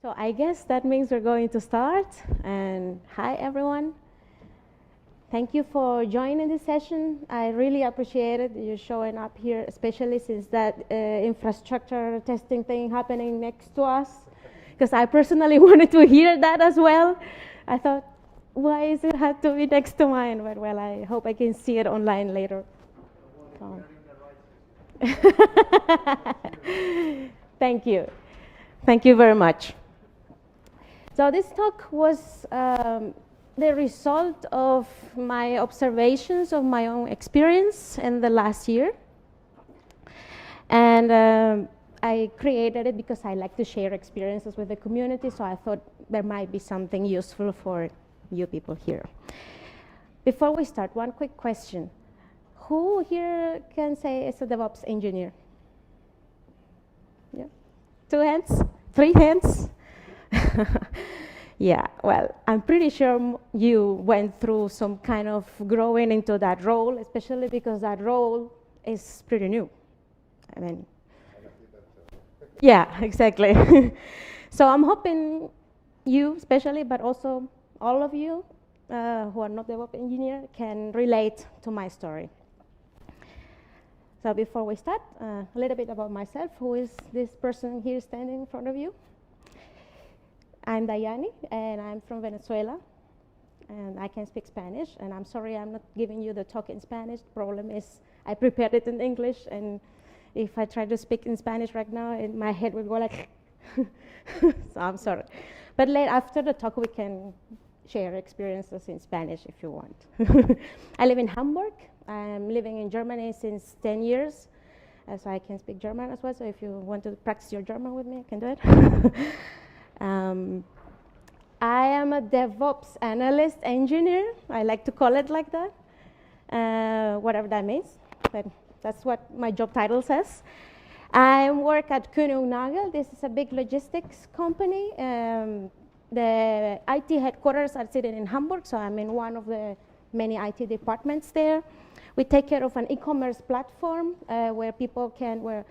So I guess that means we're going to start. And hi, everyone. Thank you for joining this session. I really appreciate it, you showing up here, especially since that infrastructure testing thing happening next to us. Because I personally wanted to hear that as well. I thought, why is it have to be next to mine? But well, I hope I can see it online later. Thank you. Thank you very much. So this talk was the result of my observations of my own experience in the last year. And I created it because I like to share experiences with the community, so I thought there might be something useful for you people here. Before we start, one quick question. Who here can say is a DevOps engineer? Yeah. 2 hands? 3 hands? Yeah, well, I'm pretty sure you went through some kind of growing into that role, especially because that role is pretty new. I mean, yeah, exactly. So I'm hoping you especially, but also all of you who are not DevOps engineer can relate to my story. So before we start, a little bit about myself. Who is this person here standing in front of you? I'm Daiany, and I'm from Venezuela, and I can speak Spanish, and I'm sorry I'm not giving you the talk in Spanish. The problem is I prepared it in English, and if I try to speak in Spanish right now, my head will go like, so I'm sorry. But after the talk, we can share experiences in Spanish if you want. I live in Hamburg. I'm living in Germany since 10 years, so I can speak German as well, so if you want to practice your German with me, I can do it. I am a DevOps analyst engineer. I like to call it like that, whatever that means, but that's what my job title says. I work at Kuehne + Nagel. This is a big logistics company. The IT headquarters are sitting in Hamburg, so I'm in one of the many IT departments there. We take care of an e-commerce platform where people can,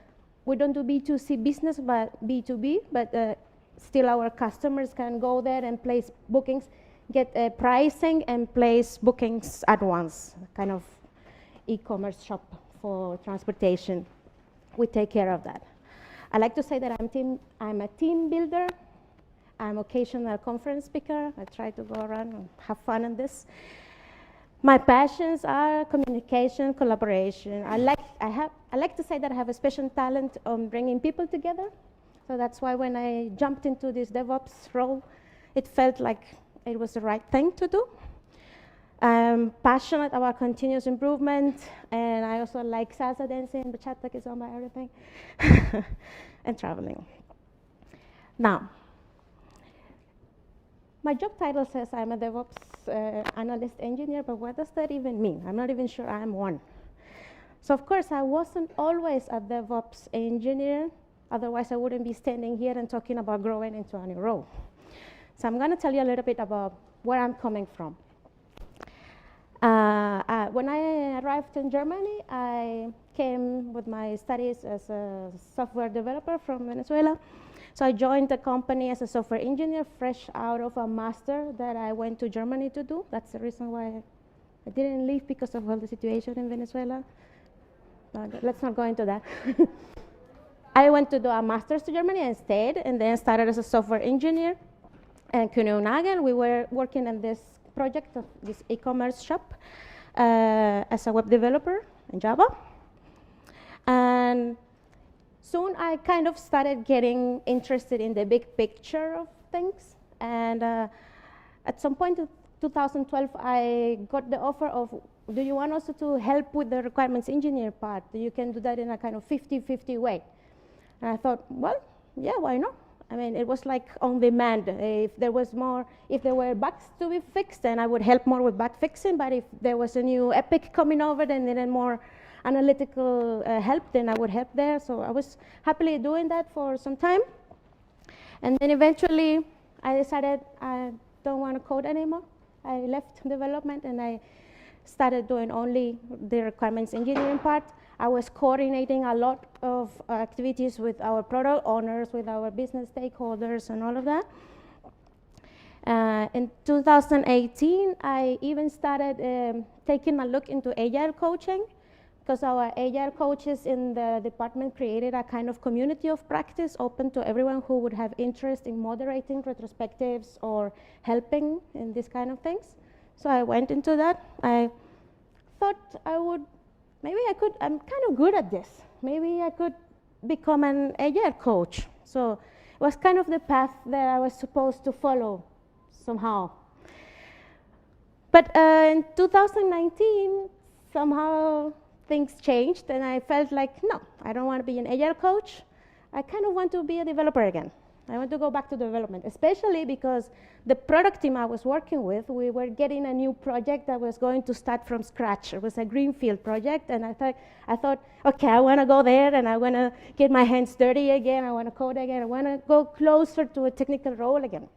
we don't do B2C business, but B2B, but still our customers can go there and place bookings, get pricing and place bookings at once, kind of e-commerce shop for transportation. We take care of that. I like to say that I'm a team builder. I'm occasional conference speaker. I try to go around and have fun in this. My passions are communication, collaboration. I like to say that I have a special talent on bringing people together. So that's why when I jumped into this DevOps role, it felt like it was the right thing to do. I'm passionate about continuous improvement, and I also like salsa dancing, bachata, kizomba, everything, and traveling. Now, my job title says I'm a DevOps analyst engineer, but what does that even mean? I'm not even sure I'm one. So of course, I wasn't always a DevOps engineer. Otherwise, I wouldn't be standing here and talking about growing into a new role. So I'm going to tell you a little bit about where I'm coming from. When I arrived in Germany, I came with my studies as a software developer from Venezuela. So I joined the company as a software engineer, fresh out of a master that I went to Germany to do. That's the reason why I didn't leave, because of all the situation in Venezuela. But let's not go into that. I went to do a master's to Germany and stayed, and then started as a software engineer. And Kuehne + Nagel, we were working on this project of this e-commerce shop as a web developer in Java. And soon I kind of started getting interested in the big picture of things. And at some point in 2012, I got the offer of, do you want also to help with the requirements engineer part? You can do that in a kind of 50-50 way. And I thought, well, yeah, why not? I mean, it was like on demand. If there were bugs to be fixed, then I would help more with bug fixing. But if there was a new epic coming over, then needed more analytical help, then I would help there. So I was happily doing that for some time. And then eventually, I decided I don't want to code anymore. I left development, and I started doing only the requirements engineering part. I was coordinating a lot of activities with our product owners, with our business stakeholders, and all of that. In 2018, I even started taking a look into agile coaching, because our agile coaches in the department created a kind of community of practice open to everyone who would have interest in moderating retrospectives or helping in these kind of things. So I went into that. I thought I'm kind of good at this. Maybe I could become an agile coach. So it was kind of the path that I was supposed to follow somehow. But in 2019, somehow things changed, and I felt like, no, I don't want to be an agile coach. I kind of want to be a developer again. I want to go back to development, especially because the product team I was working with, we were getting a new project that was going to start from scratch. It was a greenfield project, and I thought, okay, I want to go there, and I want to get my hands dirty again. I want to code again. I want to go closer to a technical role again.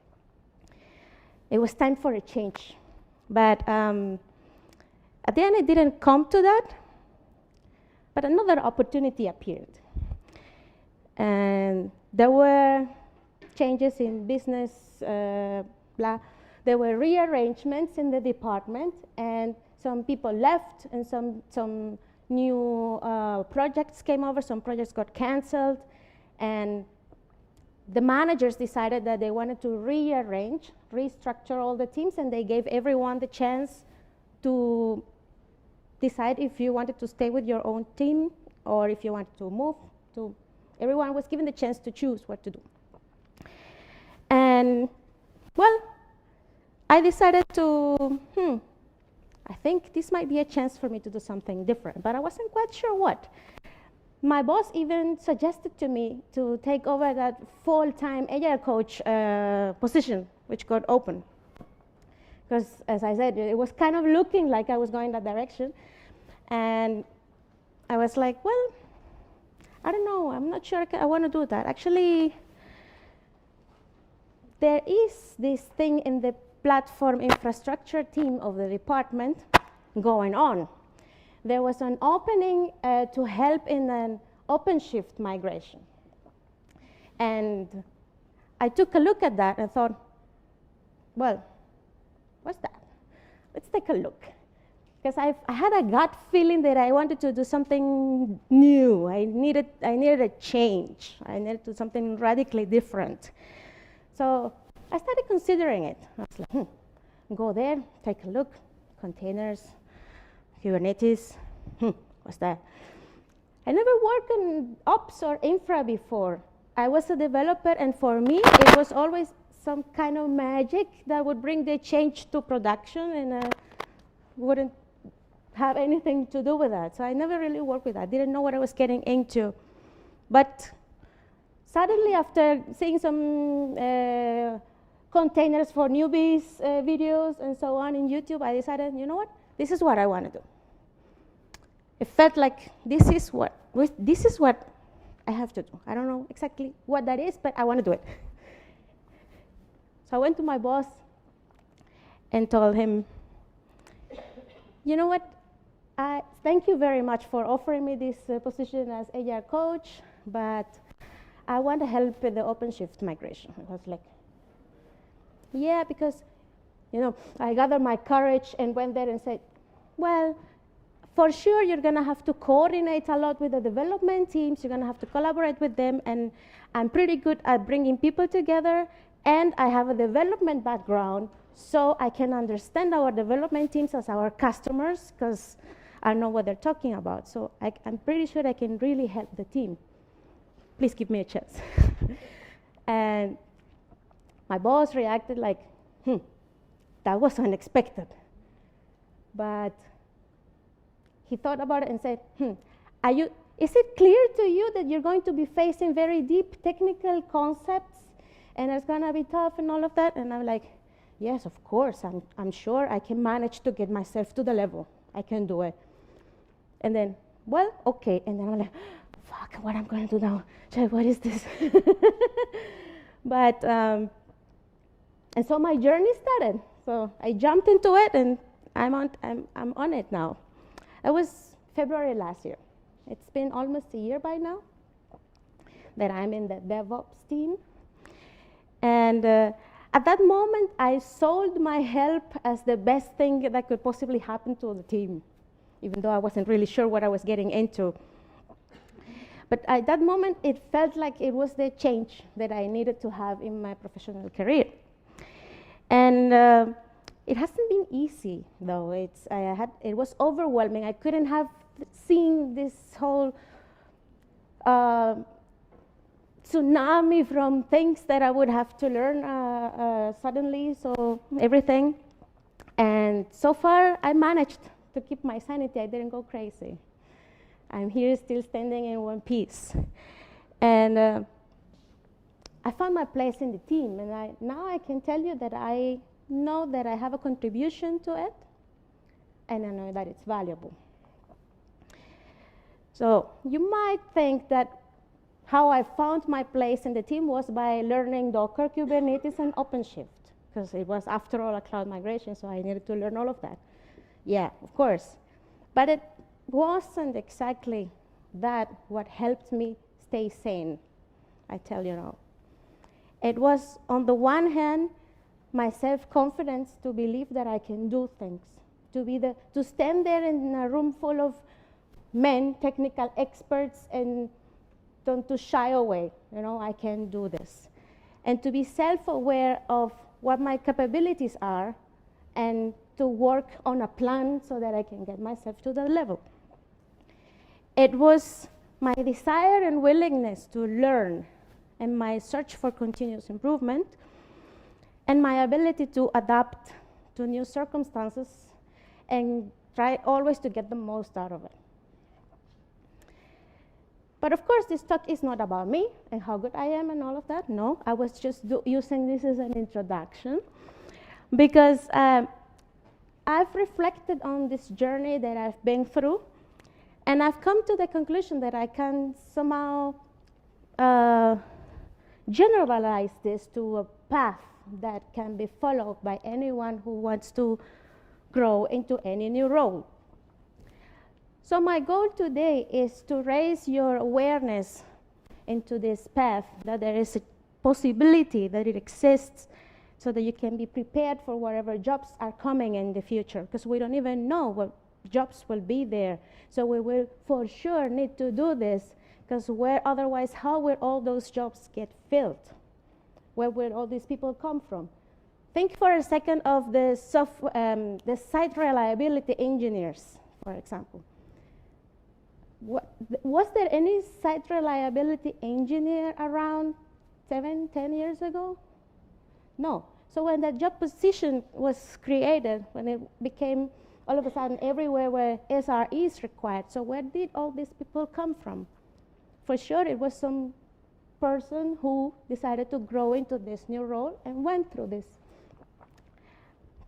It was time for a change. But at the end, it didn't come to that. But another opportunity appeared. And there were changes in business, blah. There were rearrangements in the department, and some people left, and some new projects came over, some projects got canceled, and the managers decided that they wanted to restructure all the teams, and they gave everyone the chance to decide if you wanted to stay with your own team or if you wanted to move to. Everyone was given the chance to choose what to do. And, well, I decided to, I think this might be a chance for me to do something different, but I wasn't quite sure what. My boss even suggested to me to take over that full-time agile coach position, which got open. Because, as I said, it was kind of looking like I was going that direction. And I was like, well, I don't know, I'm not sure I want to do that. Actually, there is this thing in the platform infrastructure team of the department going on. There was an opening to help in an OpenShift migration. And I took a look at that and thought, well, what's that? Let's take a look. Because I had a gut feeling that I wanted to do something new. I needed a change. I needed to do something radically different. So I started considering it. I was like, go there, take a look, containers, Kubernetes, what's that? I never worked on ops or infra before. I was a developer, and for me, it was always some kind of magic that would bring the change to production, and I wouldn't have anything to do with that. So I never really worked with that. I didn't know what I was getting into. But suddenly, after seeing some containers for newbies videos and so on in YouTube, I decided, you know what? This is what I want to do. It felt like this is what I have to do. I don't know exactly what that is, but I want to do it. So I went to my boss and told him, you know what? Thank you very much for offering me this position as agile coach, but I want to help with the OpenShift migration. I was like, yeah, because, I gathered my courage and went there and said, well, for sure you're going to have to coordinate a lot with the development teams. You're going to have to collaborate with them, and I'm pretty good at bringing people together, and I have a development background, so I can understand our development teams as our customers, because I know what they're talking about. So I'm pretty sure I can really help the team. Please give me a chance. And my boss reacted like, that was unexpected. But he thought about it and said, is it clear to you that you're going to be facing very deep technical concepts and it's going to be tough and all of that? And I'm like, yes, of course. I'm sure I can manage to get myself to the level. I can do it. And then, well, okay. And then I'm like, fuck, what I'm going to do now? What is this? But, and so my journey started. So I jumped into it, and I'm on it now. It was February last year. It's been almost a year by now that I'm in the DevOps team. And at that moment, I sold my help as the best thing that could possibly happen to the team, even though I wasn't really sure what I was getting into. But at that moment, it felt like it was the change that I needed to have in my professional career. And it hasn't been easy, though. It was overwhelming. I couldn't have seen this whole tsunami from things that I would have to learn suddenly, so everything. And so far, I managed to keep my sanity. I didn't go crazy. I'm here still standing in one piece. And I found my place in the team, and now I can tell you that I know that I have a contribution to it, and I know that it's valuable. So you might think that how I found my place in the team was by learning Docker, Kubernetes, and OpenShift, because it was, after all, a cloud migration, so I needed to learn all of that. Yeah, of course. But it wasn't exactly that what helped me stay sane, I tell you now. It was, on the one hand, my self-confidence to believe that I can do things, to stand there in a room full of men, technical experts, and don't to shy away. I can do this. And to be self-aware of what my capabilities are, and to work on a plan so that I can get myself to the level. It was my desire and willingness to learn, and my search for continuous improvement, and my ability to adapt to new circumstances and try always to get the most out of it. But of course, this talk is not about me and how good I am and all of that. No, I was just using this as an introduction, because I've reflected on this journey that I've been through, and I've come to the conclusion that I can somehow generalize this to a path that can be followed by anyone who wants to grow into any new role. So my goal today is to raise your awareness into this path, that there is a possibility that it exists, so that you can be prepared for whatever jobs are coming in the future, because we don't even know what jobs will be there. So we will for sure need to do this, because otherwise, how will all those jobs get filled? Where will all these people come from? Think for a second of the site reliability engineers, for example. Was there any site reliability engineer around 7, 10 years ago? No. So when that job position was created, when it became all of a sudden everywhere where SRE is required, so where did all these people come from? For sure, it was some person who decided to grow into this new role and went through this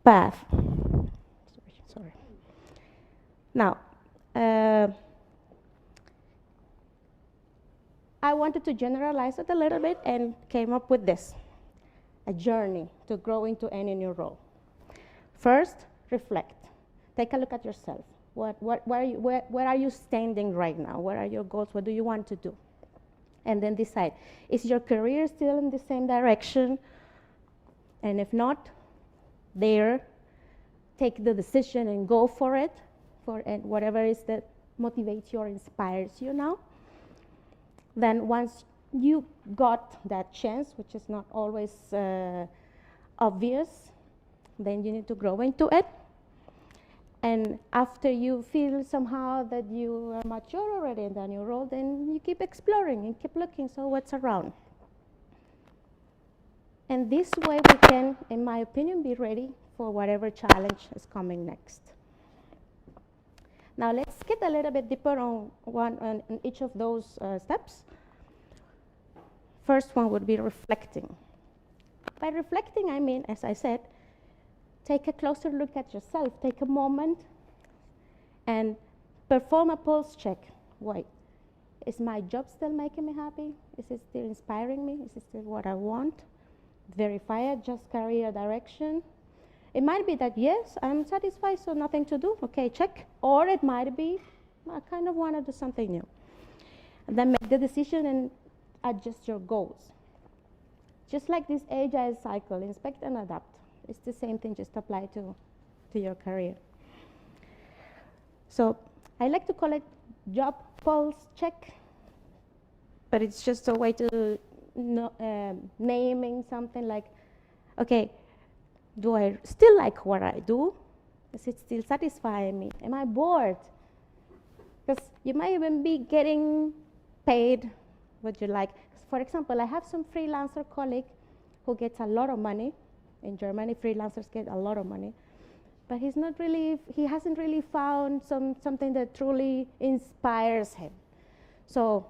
path. Sorry. Now, I wanted to generalize it a little bit and came up with this: a journey to grow into any new role. First, reflect. Take a look at yourself. Where are you standing right now? What are your goals? What do you want to do? And then decide, is your career still in the same direction? And if not, take the decision and go for it, and whatever is that motivates you or inspires you now. Then once you got that chance, which is not always obvious, then you need to grow into it. And after you feel somehow that you are mature already in the new role, then you keep exploring and keep looking, so what's around. And this way we can, in my opinion, be ready for whatever challenge is coming next. Now let's get a little bit deeper on each of those steps. First one would be reflecting. By reflecting, I mean, as I said, take a closer look at yourself. Take a moment and perform a pulse check. Wait, is my job still making me happy? Is it still inspiring me? Is it still what I want? Verify it, just career direction. It might be that, yes, I'm satisfied, so nothing to do. Okay, check. Or it might be I kind of want to do something new. And then make the decision and adjust your goals. Just like this agile cycle, inspect and adapt. It's the same thing, just apply to your career. So I like to call it job pulse check, but it's just a way to naming something like, okay, do I still like what I do? Does it still satisfy me? Am I bored? Because you might even be getting paid what you like. For example, I have some freelancer colleague who gets a lot of money. In Germany, freelancers get a lot of money. But he hasn't really found something that truly inspires him. So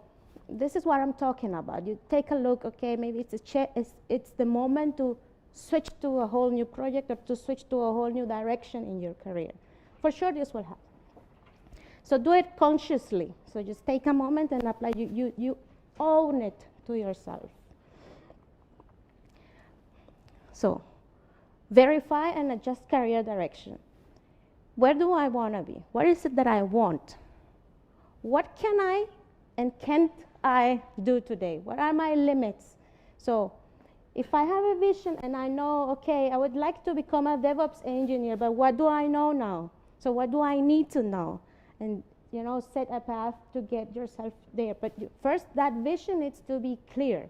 this is what I'm talking about. You take a look, okay, maybe it's the moment to switch to a whole new project or to switch to a whole new direction in your career. For sure, this will happen. So do it consciously. So just take a moment and apply. You own it to yourself. So verify and adjust career direction. Where do I want to be? What is it that I want? What can I and can't I do today? What are my limits? So if I have a vision and I know, okay, I would like to become a DevOps engineer, but what do I know now? So what do I need to know? And set a path to get yourself there. But first, that vision needs to be clear.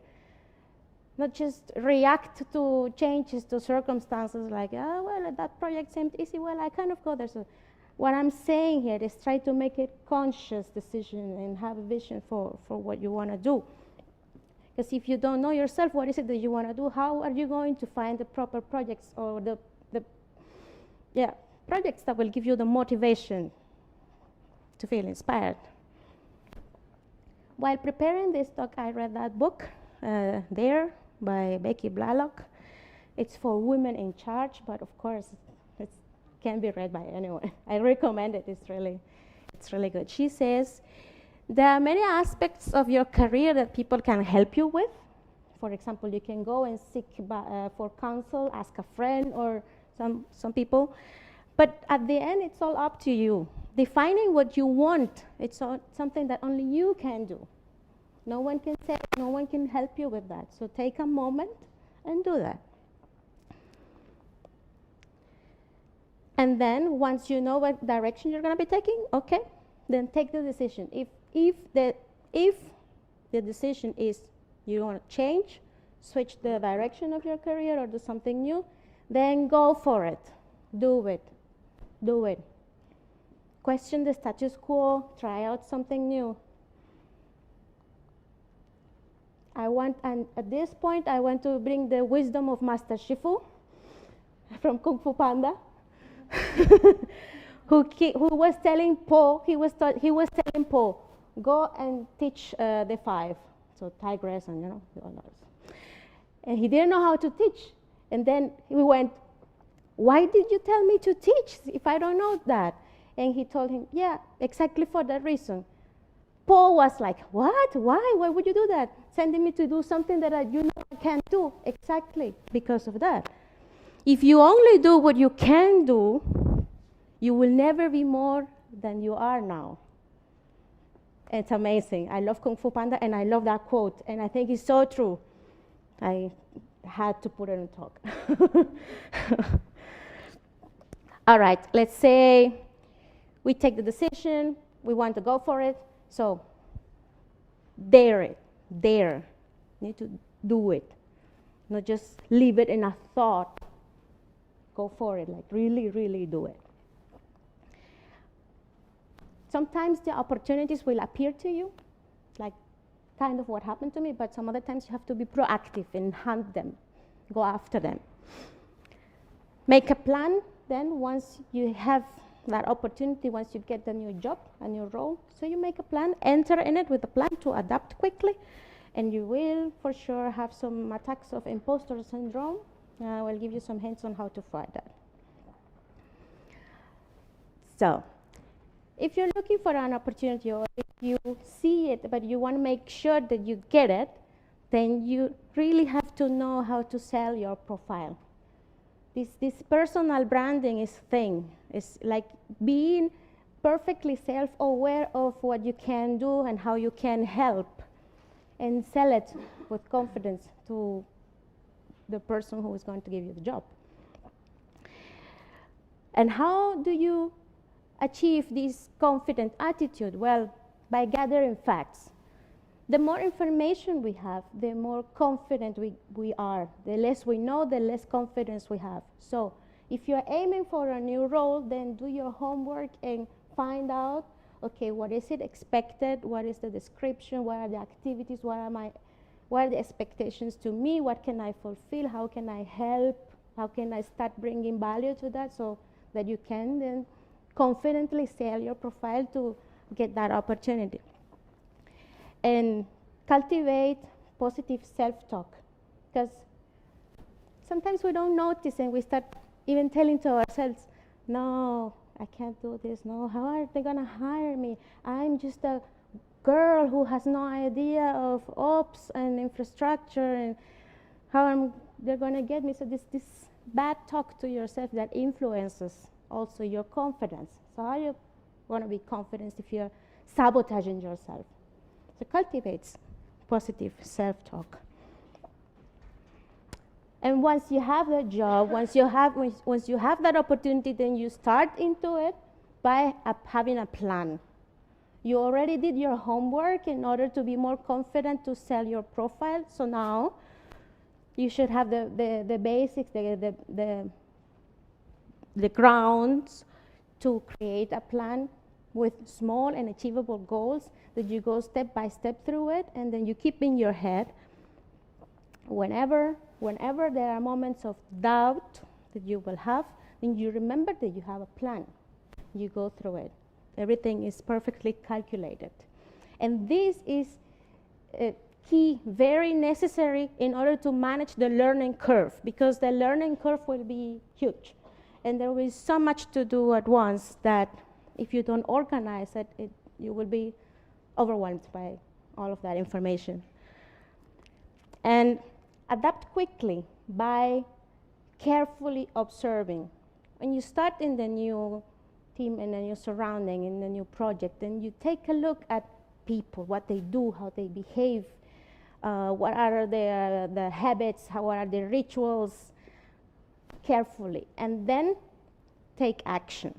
Not just react to changes, to circumstances like, oh, well, that project seemed easy. Well, I kind of go there. So what I'm saying here is try to make a conscious decision and have a vision for what you want to do. Because if you don't know yourself, what is it that you want to do? How are you going to find the proper projects or the projects that will give you the motivation to feel inspired? While preparing this talk, I read that book, There, by Becky Blalock. It's for women in charge, but of course, it can be read by anyone. I recommend it. It's really good. She says, there are many aspects of your career that people can help you with. For example, you can go and seek for counsel, ask a friend or some people. But at the end, it's all up to you. Defining what you want, it's something that only you can do. No one can say, no one can help you with that. So take a moment and do that. And then once you know what direction you're going to be taking, okay, then take the decision. If the decision is you want to change, switch the direction of your career or do something new, then go for it. Do it. Do it. Question the status quo, try out something new. And at this point, I want to bring the wisdom of Master Shifu from Kung Fu Panda, who was telling Po, he was telling Po, go and teach the 5, so tigress and all those. And he didn't know how to teach. And then he went, why did you tell me to teach if I don't know that? And he told him, yeah, exactly for that reason. Paul was like, what? Why? Why would you do that? Sending me to do something that I can't do. Exactly because of that. If you only do what you can do, you will never be more than you are now. It's amazing. I love Kung Fu Panda, and I love that quote, and I think it's so true. I had to put it in talk. All right, let's say we take the decision, we want to go for it, so dare it, dare. You need to do it, not just leave it in a thought. Go for it, like really, really do it. Sometimes the opportunities will appear to you, like kind of what happened to me, but some other times you have to be proactive and hunt them, go after them. Make a plan, then once you have that opportunity, once you get the new job, a new role, so you make a plan, enter in it with a plan to adapt quickly, and you will for sure have some attacks of imposter syndrome. I will give you some hints on how to fight that. So, if you're looking for an opportunity or if you see it but you want to make sure that you get it, then you really have to know how to sell your profile. This personal branding is thing. It's like being perfectly self-aware of what you can do and how you can help, and sell it with confidence to the person who is going to give you the job. And how do you achieve this confident attitude? Well, by gathering facts. The more information we have, the more confident we are. The less we know, the less confidence we have. So if you're aiming for a new role, then do your homework and find out, okay, what is it expected? What is the description? What are the activities? What are the expectations to me? What can I fulfill? How can I help? How can I start bringing value to that so that you can then confidently sell your profile to get that opportunity? And cultivate positive self-talk, because sometimes we don't notice and we start even telling to ourselves, no, I can't do this. No, how are they going to hire me? I'm just a girl who has no idea of ops and infrastructure and how they're going to get me. So this bad talk to yourself that influences also your confidence. So how are you going to be confident if you're sabotaging yourself? So cultivates positive self-talk. And once you have the job, once you have that opportunity, then you start into it by having a plan. You already did your homework in order to be more confident to sell your profile. So now you should have the basics, the grounds to create a plan with small and achievable goals that you go step by step through it, and then you keep in your head. Whenever there are moments of doubt that you will have, then you remember that you have a plan. You go through it. Everything is perfectly calculated. And this is key, very necessary in order to manage the learning curve, because the learning curve will be huge. And there will be so much to do at once that if you don't organize it, you will be overwhelmed by all of that information. And adapt quickly by carefully observing. When you start in the new team, in the new surrounding, in the new project, then you take a look at people, what they do, how they behave, what are the habits, what are the rituals, carefully, and then take action.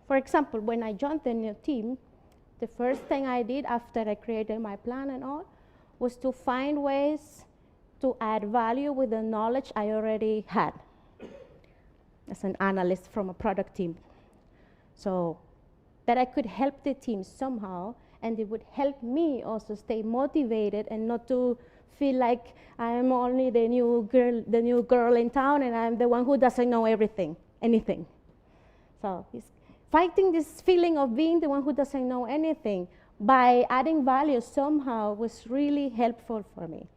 For example, when I joined the new team, the first thing I did after I created my plan and all was to find ways to add value with the knowledge I already had as an analyst from a product team. So that I could help the team somehow, and it would help me also stay motivated and not to feel like I am only the new girl in town and I'm the one who doesn't know anything. So it's fighting this feeling of being the one who doesn't know anything by adding value somehow was really helpful for me.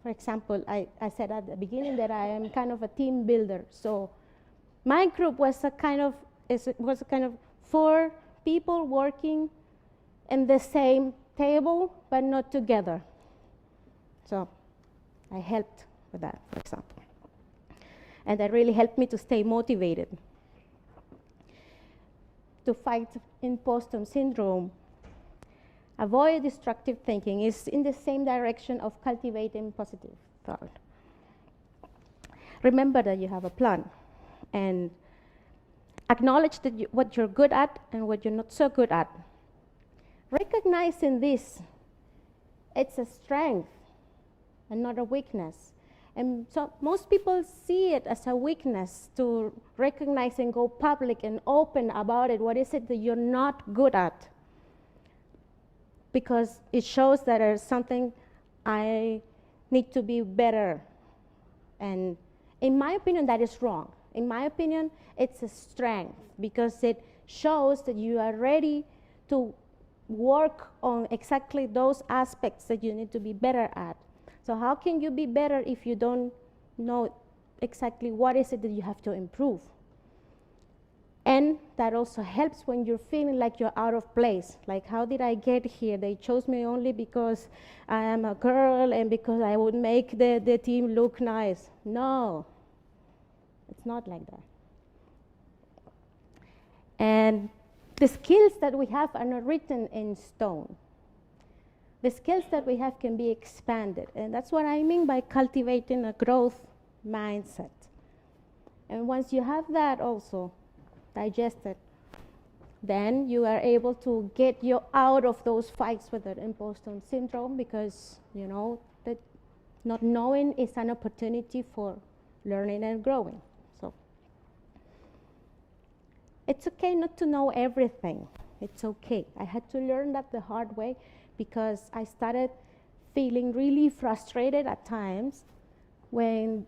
For example, I said at the beginning that I am kind of a team builder. So my group was a kind of 4 people working in the same table, but not together. So I helped with that, for example. And that really helped me to stay motivated. To fight imposter syndrome, avoid destructive thinking is in the same direction of cultivating positive thought. Remember that you have a plan, and acknowledge that what you're good at and what you're not so good at. Recognizing this, it's a strength and not a weakness. And so most people see it as a weakness to recognize and go public and open about it. What is it that you're not good at? Because it shows that there's something I need to be better. And in my opinion, that is wrong. In my opinion, it's a strength because it shows that you are ready to work on exactly those aspects that you need to be better at. So how can you be better if you don't know exactly what is it that you have to improve? And that also helps when you're feeling like you're out of place. Like, how did I get here? They chose me only because I am a girl and because I would make the team look nice. No, it's not like that. And the skills that we have are not written in stone. The skills that we have can be expanded, and that's what I mean by cultivating a growth mindset. And once you have that also digested, then you are able to get you out of those fights with the imposter syndrome, because you know that not knowing is an opportunity for learning and growing. So it's okay not to know everything. It's okay. I had to learn that the hard way, because I started feeling really frustrated at times when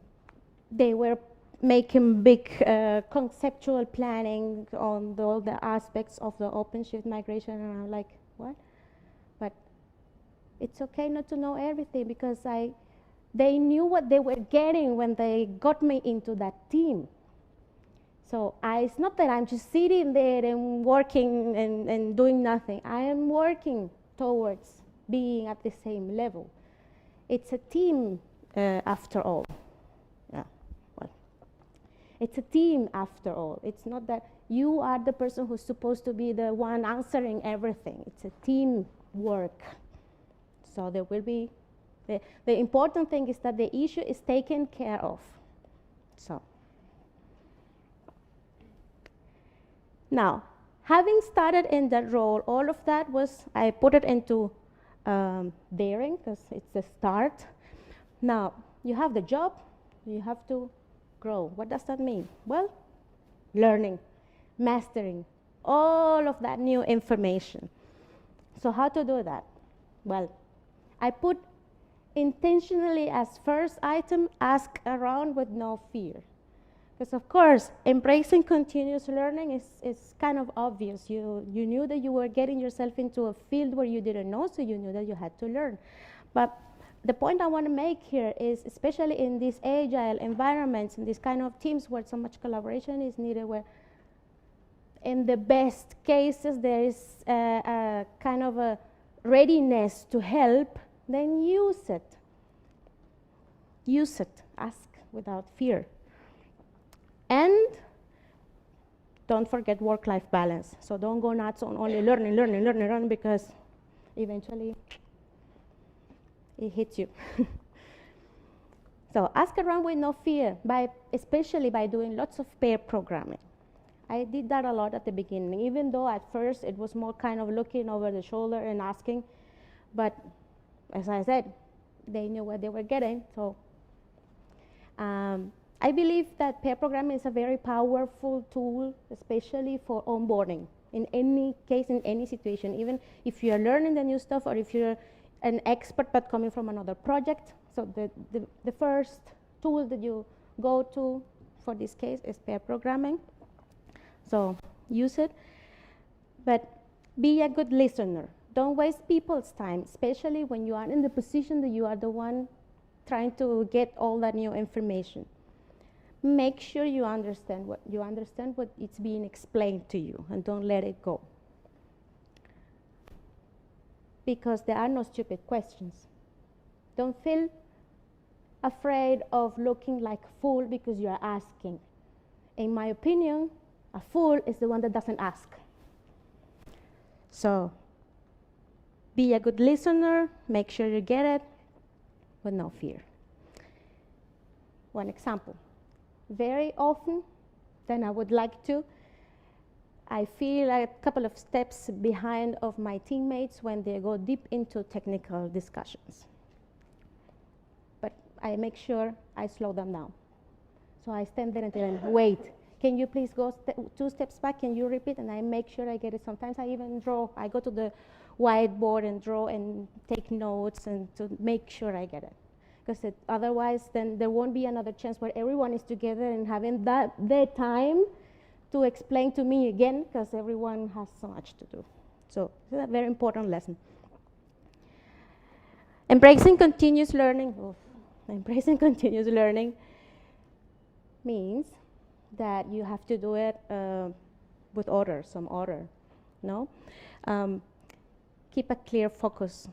they were making big conceptual planning on all the aspects of the OpenShift migration, and I'm like, what? But it's okay not to know everything, because they knew what they were getting when they got me into that team. So it's not that I'm just sitting there and working and doing nothing. I am working towards being at the same level. It's a team after all. Yeah, well, it's a team after all. It's not that you are the person who's supposed to be the one answering everything. It's a team work. So there will be, the important thing is that the issue is taken care of. So now, having started in that role, all of that was, I put it into daring, because it's the start. Now, you have the job, you have to grow. What does that mean? Well, learning, mastering, all of that new information. So how to do that? Well, I put intentionally as first item, ask around with no fear. Because of course, embracing continuous learning is kind of obvious. You knew that you were getting yourself into a field where you didn't know, so you knew that you had to learn. But the point I want to make here is, especially in these agile environments, in these kind of teams where so much collaboration is needed, where in the best cases there is a kind of a readiness to help, then use it. Use it. Ask without fear. And don't forget work-life balance. So don't go nuts on only learning, because eventually it hits you. So ask around with no fear, especially by doing lots of pair programming. I did that a lot at the beginning, even though at first it was more kind of looking over the shoulder and asking. But as I said, they knew what they were getting. So I believe that pair programming is a very powerful tool, especially for onboarding, in any case, in any situation, even if you're learning the new stuff, or if you're an expert but coming from another project. So the first tool that you go to for this case is pair programming. So use it, but be a good listener. Don't waste people's time, especially when you are in the position that you are the one trying to get all that new information. Make sure you understand what it's being explained to you, and don't let it go. Because there are no stupid questions. Don't feel afraid of looking like a fool because you are asking. In my opinion, a fool is the one that doesn't ask. So be a good listener, make sure you get it, with no fear. One example. Very often, then I would like to, I feel a couple of steps behind of my teammates when they go deep into technical discussions. But I make sure I slow them down. So I stand there and tell them, wait, can you please go 2 steps back? Can you repeat? And I make sure I get it. Sometimes I even draw. I go to the whiteboard and draw and take notes and to make sure I get it. Because otherwise, then there won't be another chance where everyone is together and having their time to explain to me again, because everyone has so much to do. So this is a very important lesson. Embracing continuous learning. Embracing continuous learning means that you have to do it with order, some order. No, keep a clear focus.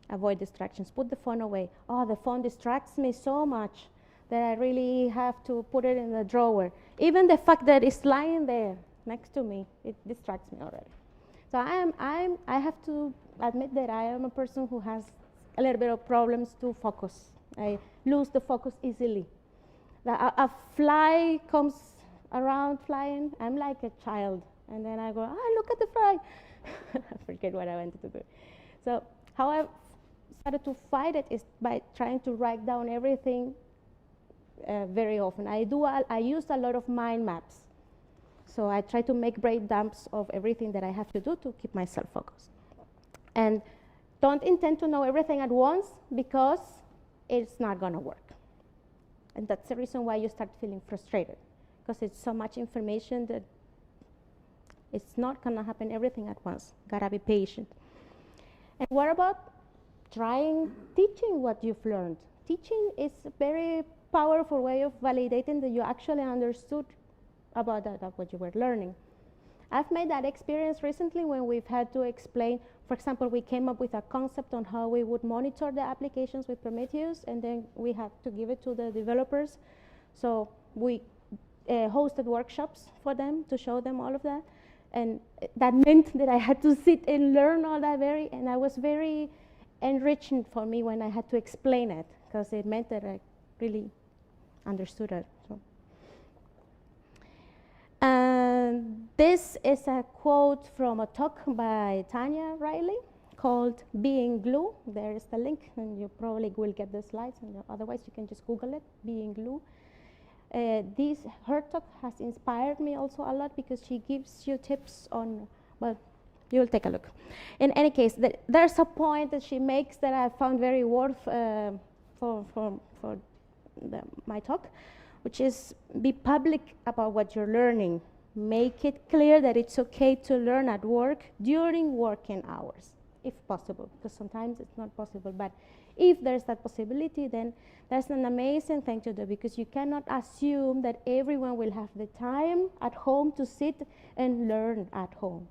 Avoid distractions. Put the phone away. Oh, the phone distracts me so much that I really have to put it in the drawer. Even the fact that it's lying there next to me, it distracts me already. So I have to admit that I am a person who has a little bit of problems to focus. I lose the focus easily. A fly comes around flying, I'm like a child, and then I go, look at the fly. I forget what I wanted to do. So how I started to fight it is by trying to write down everything very often. I use a lot of mind maps. So I try to make brain dumps of everything that I have to do to keep myself focused. And don't intend to know everything at once, because it's not going to work. And that's the reason why you start feeling frustrated, because it's so much information that it's not going to happen everything at once. Gotta be patient. And what about trying teaching what you've learned? Teaching is a very powerful way of validating that you actually understood about what you were learning. I've made that experience recently when we've had to explain. For example, we came up with a concept on how we would monitor the applications with Prometheus, and then we had to give it to the developers. So we hosted workshops for them to show them all of that. And that meant that I had to sit and learn all that and that was very enriching for me when I had to explain it, because it meant that I really understood it. So. And this is a quote from a talk by Tanya Riley called Being Glue. There is the link, and you probably will get the slides, and otherwise you can just Google it, Being Glue. Her talk has inspired me also a lot, because she gives you tips on, well, you'll take a look. In any case, there's a point that she makes that I found very worth for my talk, which is be public about what you're learning. Make it clear that it's okay to learn at work during working hours, if possible, because sometimes it's not possible. But if there's that possibility, then that's an amazing thing to do, because you cannot assume that everyone will have the time at home to sit and learn at home.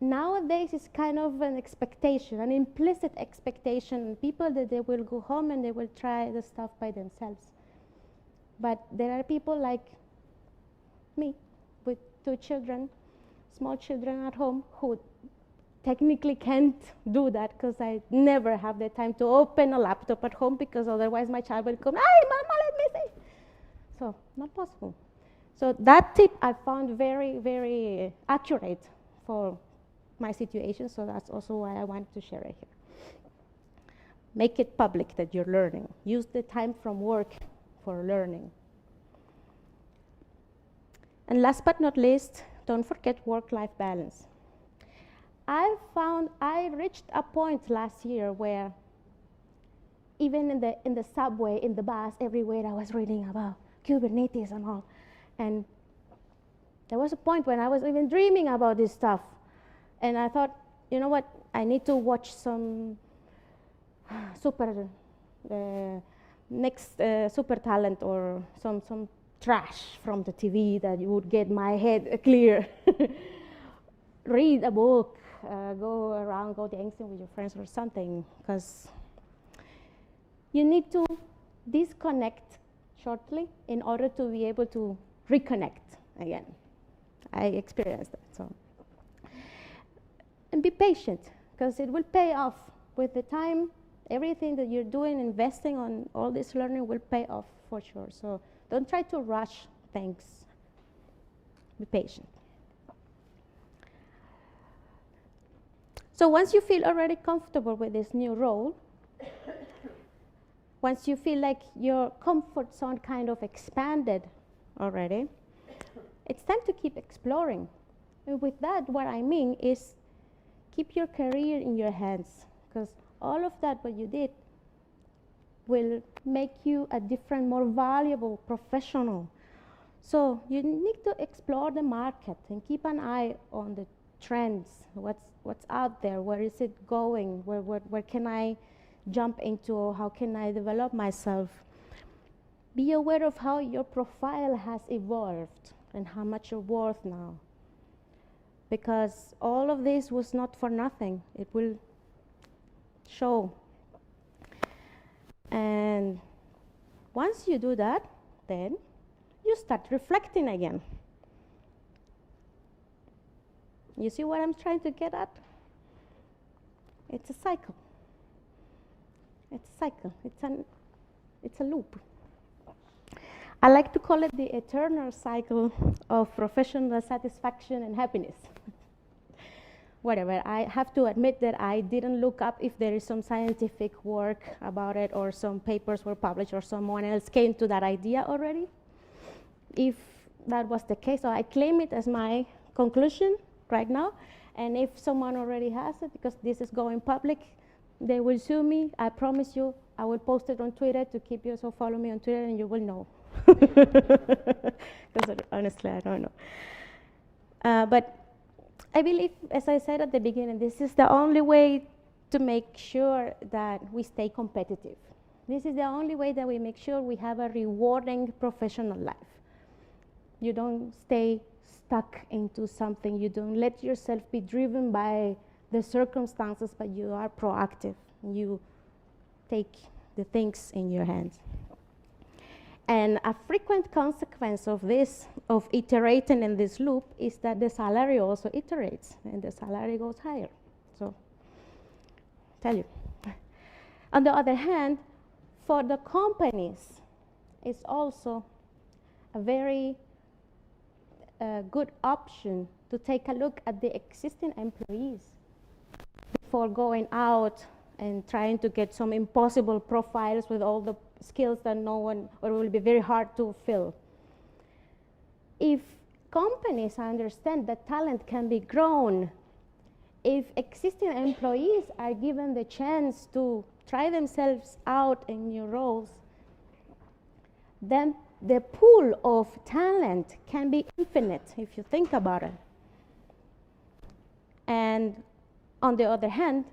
Nowadays, it's kind of an expectation, an implicit expectation, people that they will go home and they will try the stuff by themselves. But there are people like me with 2 children, small children at home, who technically can't do that, because I never have the time to open a laptop at home, because otherwise my child will come, hey, mama, let me see. So, not possible. So that tip I found very, very accurate for my situation, so that's also why I wanted to share it here. Make it public that you're learning. Use the time from work for learning. And last but not least, don't forget work-life balance. I reached a point last year where even in the subway, in the bus, everywhere I was reading about Kubernetes and all. And there was a point when I was even dreaming about this stuff. And I thought, you know what, I need to watch some next super talent, or some trash from the TV that would get my head clear. Read a book, go around, go dancing with your friends or something, because you need to disconnect shortly in order to be able to reconnect again. I experienced that. So. And be patient, because it will pay off with the time. Everything that you're doing, investing on all this learning, will pay off for sure. So don't try to rush things. Be patient. So once you feel already comfortable with this new role, once you feel like your comfort zone kind of expanded already, it's time to keep exploring. And with that, what I mean is keep your career in your hands, because all of that what you did will make you a different, more valuable professional. So you need to explore the market and keep an eye on the trends, what's out there, where is it going, where can I jump into, how can I develop myself. Be aware of how your profile has evolved and how much you're worth now, because all of this was not for nothing. It will show. And once you do that, then you start reflecting again. You see what I'm trying to get at? It's a cycle. It's a cycle. It's a loop. I like to call it the eternal cycle of professional satisfaction and happiness. Whatever, I have to admit that I didn't look up if there is some scientific work about it or some papers were published or someone else came to that idea already. If that was the case, so I claim it as my conclusion right now. And if someone already has it, because this is going public, they will sue me. I promise you, I will post it on Twitter to keep you, so follow me on Twitter and you will know. Because honestly, I don't know. But I believe, as I said at the beginning, this is the only way to make sure that we stay competitive. This is the only way that we make sure we have a rewarding professional life. You don't stay stuck into something. You don't let yourself be driven by the circumstances, but you are proactive. You take the things in your hands. And a frequent consequence of this, of iterating in this loop, is that the salary also iterates and the salary goes higher. So, tell you. On the other hand, for the companies, it's also a very good option to take a look at the existing employees before going out and trying to get some impossible profiles with all the skills that no one, or will be very hard to fill. If companies understand that talent can be grown, if existing employees are given the chance to try themselves out in new roles, then the pool of talent can be infinite if you think about it. And on the other hand,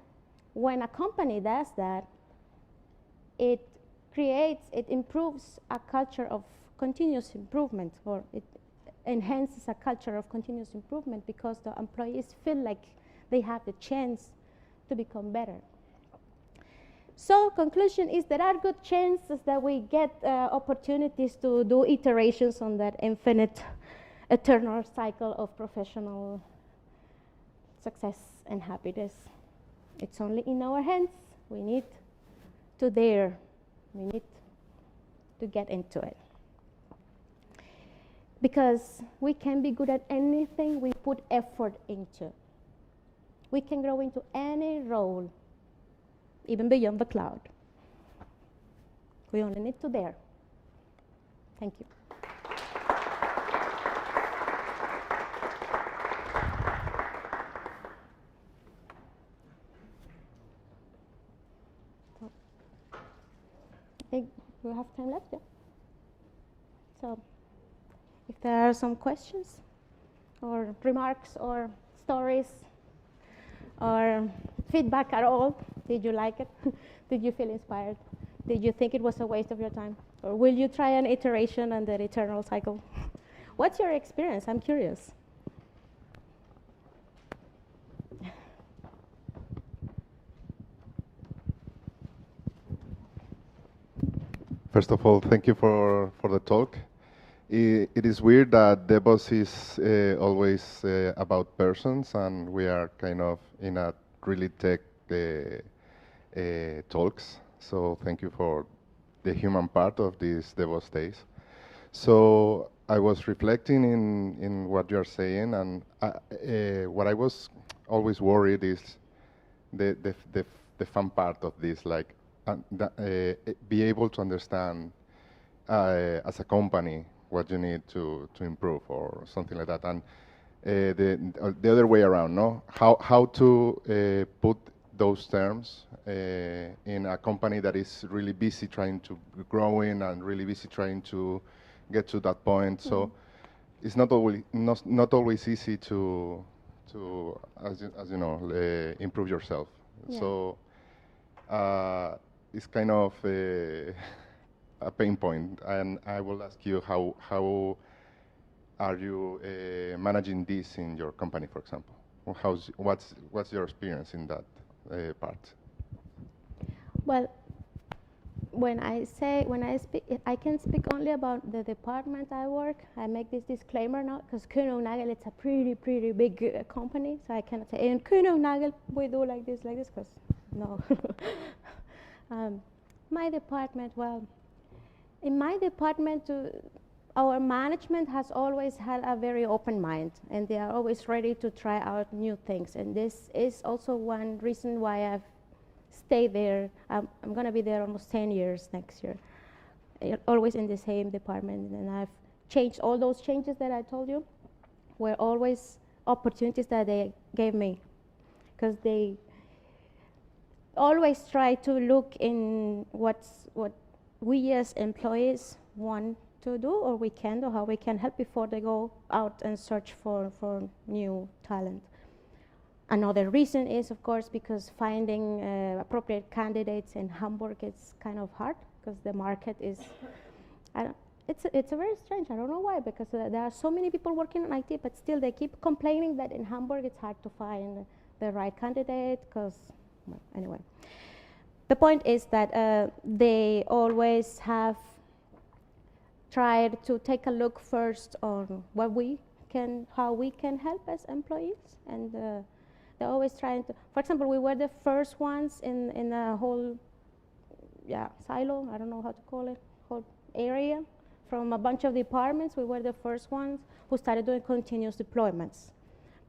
when a company does that, it improves a culture of continuous improvement, or it enhances a culture of continuous improvement because the employees feel like they have the chance to become better. So, conclusion is there are good chances that we get opportunities to do iterations on that infinite, eternal cycle of professional success and happiness. It's only in our hands. We need to dare. We need to get into it. Because we can be good at anything we put effort into. We can grow into any role, even beyond the cloud. We only need to dare. Thank you. I think we have time left, yeah? So, if there are some questions, or remarks, or stories, or feedback at all, did you like it? Did you feel inspired? Did you think it was a waste of your time? Or will you try an iteration and the eternal cycle? What's your experience? I'm curious. First of all, thank you for the talk. It is weird that DevOps is always about persons, and we are kind of in a really tech talks. So thank you for the human part of these DevOps days. So I was reflecting in what you're saying, and what I was always worried is the fun part of this, like be able to understand as a company what you need to improve or something like that, and the other way around, no? How to put those terms in a company that is really busy trying to growing and really busy trying to get to that point. Mm-hmm. So it's not always easy to as you know improve yourself. Yeah. So it's kind of a pain point, and I will ask you how are you managing this in your company, for example? What's your experience in that part? Well, when I speak, I can speak only about the department I work. I make this disclaimer now because Kuhn & Nagel, it's a pretty big company, so I cannot say, in Kuhn & Nagel we do like this, because no. My department, well, in my department, our management has always had a very open mind, and they are always ready to try out new things. And this is also one reason why I've stayed there. I'm going to be there almost 10 years next year, always in the same department. And I've changed all those changes that I told you were always opportunities that they gave me, because they always try to look in what we as employees want to do, or we can do, how we can help before they go out and search for new talent. Another reason is, of course, because finding appropriate candidates in Hamburg is kind of hard, because the market is, it's a very strange, I don't know why, because there are so many people working in IT, but still they keep complaining that in Hamburg it's hard to find the right candidate, because, well, anyway. The point is that they always have tried to take a look first on how we can help as employees, and they're always trying to, for example, we were the first ones in a whole silo, I don't know how to call it, whole area, from a bunch of departments. We were the first ones who started doing continuous deployments,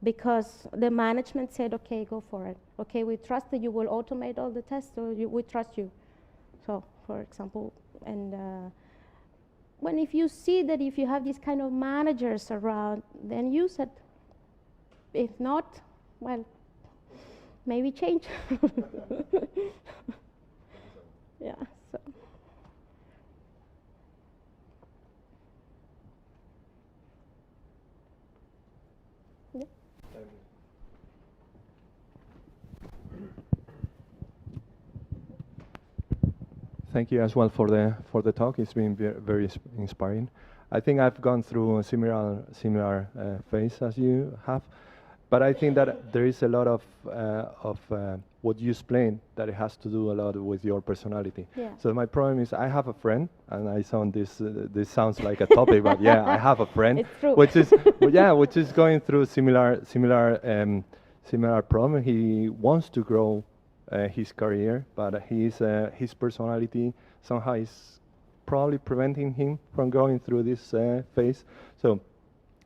because the management said, okay, go for it. Okay, we trust that you will automate all the tests, so we trust you. So, for example, and if you see that if you have these kind of managers around, then use it. If not, well, maybe change. Yeah, so. Yeah. Thank you as well for the talk. It's been very inspiring. I think I've gone through a similar phase as you have, but I think that there is a lot of what you explained that it has to do a lot with your personality. Yeah. So my problem is I have a friend, and I sound this sounds like a topic, but yeah, I have a friend, it's true. which is going through similar problem. He wants to grow his career, but his personality somehow is probably preventing him from going through this phase. So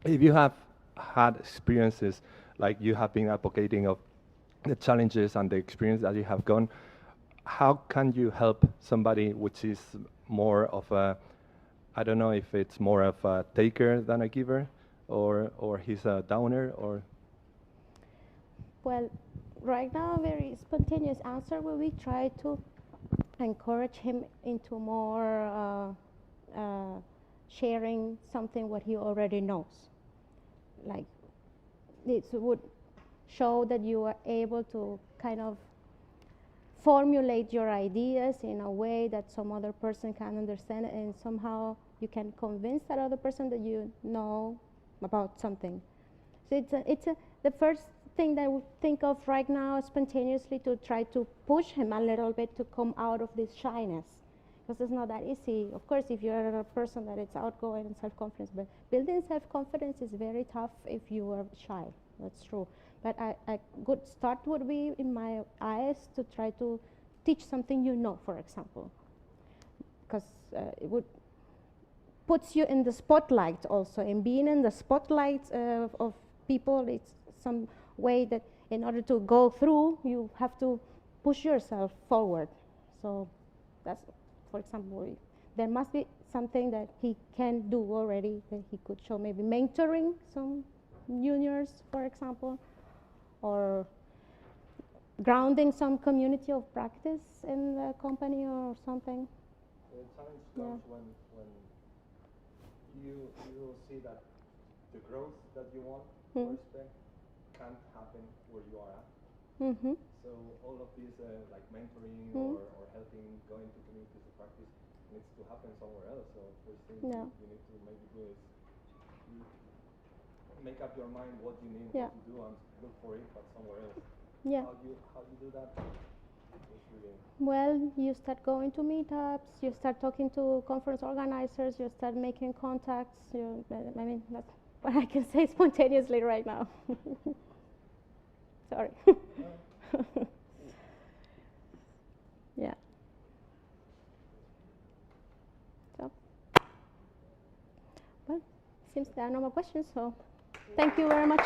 if you have had experiences like you have been advocating of the challenges and the experience that you have gone, how can you help somebody which is more of a, I don't know if it's more of a taker than a giver, or he's a downer, or? Well, right now, a very spontaneous answer will be try to encourage him into more sharing something what he already knows. Like, it would show that you are able to kind of formulate your ideas in a way that some other person can understand it, and somehow you can convince that other person that you know about something. So it's the first thing that I would think of right now spontaneously, to try to push him a little bit to come out of this shyness, because it's not that easy. Of course, if you're a person that is outgoing and self-confidence, but building self-confidence is very tough if you are shy. That's true. But a good start would be, in my eyes, to try to teach something you know, for example, because it would puts you in the spotlight also, and being in the spotlight of people, it's some way that in order to go through, you have to push yourself forward. So that's, for example, there must be something that he can do already that he could show, maybe mentoring some juniors, for example, or grounding some community of practice in the company or something. The challenge comes when you see that the growth that you want or expect can't happen where you are at. Mm-hmm. So all of these like mentoring or helping going to communities of practice needs to happen somewhere else. So first thing you need to maybe do is make up your mind what you need to do and look for it, but somewhere else. Yeah. How do you do that? Well, you start going to meetups, you start talking to conference organizers, you start making contacts. I mean, that's what I can say spontaneously right now. Sorry. Yeah. So, well, seems there are no more questions, so thank you very much.